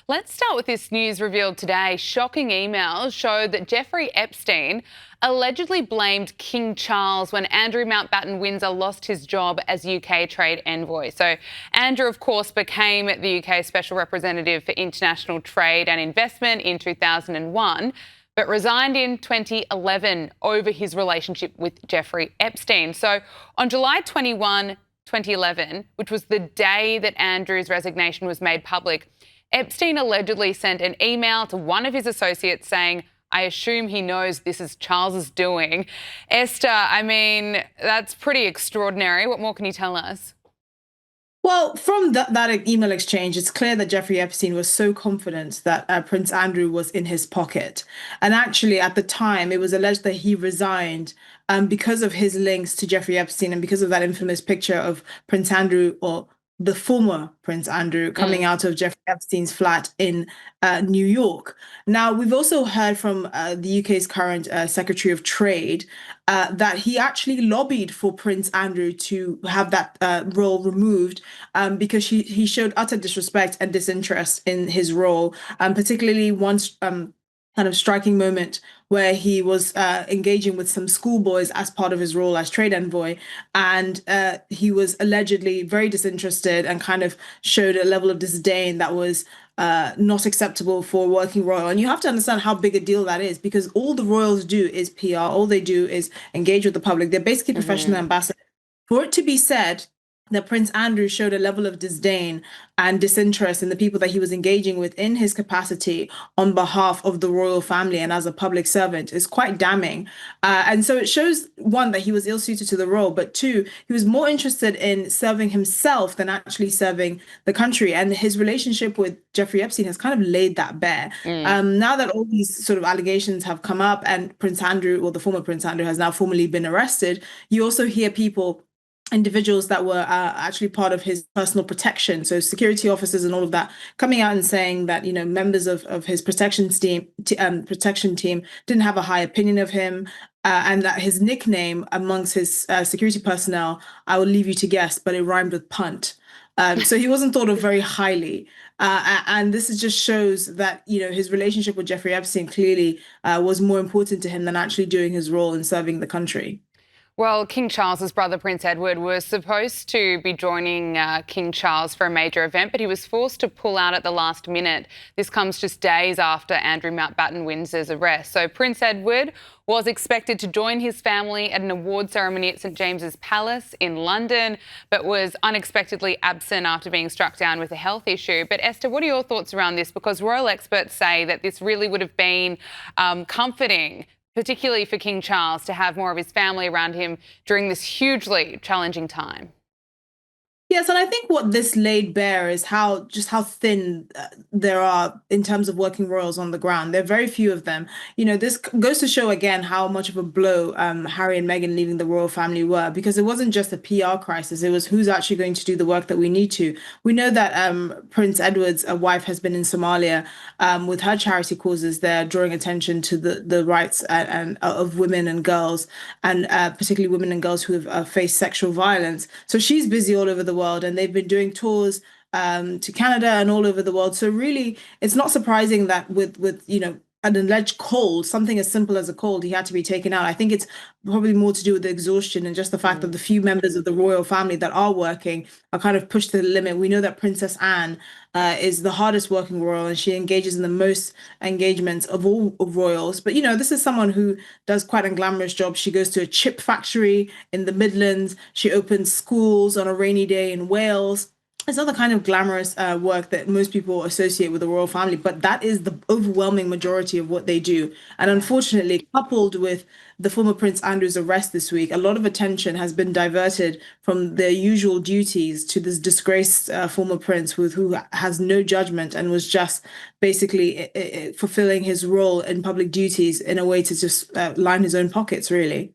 Let's start with this news revealed today. Shocking emails showed that Jeffrey Epstein allegedly blamed King Charles when Andrew Mounbatten-Windsor lost his job as UK trade envoy. So Andrew, of course, became the UK Special Representative for International Trade and Investment in 2001, but resigned in 2011 over his relationship with Jeffrey Epstein. So on July 21, 2011, which was the day that Andrew's resignation was made public, Epstein allegedly sent an email to one of his associates saying, "I assume he knows this is Charles's doing." Esther, I mean, that's pretty extraordinary. What more can you tell us? Well, from that email exchange, it's clear that Jeffrey Epstein was so confident that Prince Andrew was in his pocket. And actually, at the time, it was alleged that he resigned because of his links to Jeffrey Epstein and because of that infamous picture of Prince Andrew, or the former Prince Andrew, coming out of Jeffrey Epstein's flat in New York. Now, we've also heard from the UK's current Secretary of Trade that he actually lobbied for Prince Andrew to have that role removed because he showed utter disrespect and disinterest in his role, particularly once kind of striking moment where he was engaging with some schoolboys as part of his role as trade envoy. And he was allegedly very disinterested and kind of showed a level of disdain that was not acceptable for a working royal. And you have to understand how big a deal that is, because all the royals do is PR. All they do is engage with the public. They're basically professional ambassadors. For it to be said that Prince Andrew showed a level of disdain and disinterest in the people that he was engaging with in his capacity on behalf of the royal family and as a public servant is quite damning. And so it shows, one, that he was ill-suited to the role, but two, he was more interested in serving himself than actually serving the country. And his relationship with Jeffrey Epstein has kind of laid that bare. Now that all these sort of allegations have come up and Prince Andrew, or the former Prince Andrew, has now formally been arrested, you also hear individuals that were actually part of his personal protection, so security officers and all of that, coming out and saying that, you know, members of his protection team didn't have a high opinion of him, and that his nickname amongst his security personnel, I will leave you to guess, but it rhymed with punt. So he wasn't thought of very highly. And this is just shows that, you know, his relationship with Jeffrey Epstein clearly was more important to him than actually doing his role in serving the country. Well, King Charles's brother, Prince Edward, was supposed to be joining King Charles for a major event, but he was forced to pull out at the last minute. This comes just days after Andrew Mounbatten-Windsor's arrest. So Prince Edward was expected to join his family at an award ceremony at St James's Palace in London, but was unexpectedly absent after being struck down with a health issue. But Esther, what are your thoughts around this? Because royal experts say that this really would have been comforting, particularly for King Charles, to have more of his family around him during this hugely challenging time. Yes, and I think what this laid bare is how thin there are in terms of working royals on the ground. There are very few of them. You know, this goes to show again how much of a blow Harry and Meghan leaving the royal family were, because it wasn't just a PR crisis. It was who's actually going to do the work that we need to. We know that Prince Edward's wife has been in Somalia with her charity causes there, drawing attention to the rights of women and girls, and particularly women and girls who have faced sexual violence. So she's busy all over the world, and they've been doing tours to Canada and all over the world. So really, it's not surprising that with you know, an alleged cold, something as simple as a cold, he had to be taken out. I think it's probably more to do with the exhaustion and just the fact that the few members of the royal family that are working are kind of pushed to the limit. We know that Princess Anne is the hardest working royal, and she engages in the most engagements of all of royals. But, you know, this is someone who does quite a glamorous job. She goes to a chip factory in the Midlands. She opens schools on a rainy day in Wales. It's not the kind of glamorous work that most people associate with the royal family, but that is the overwhelming majority of what they do. And unfortunately, coupled with the former Prince Andrew's arrest this week, a lot of attention has been diverted from their usual duties to this disgraced former prince who has no judgment and was just basically fulfilling his role in public duties in a way to just line his own pockets, really.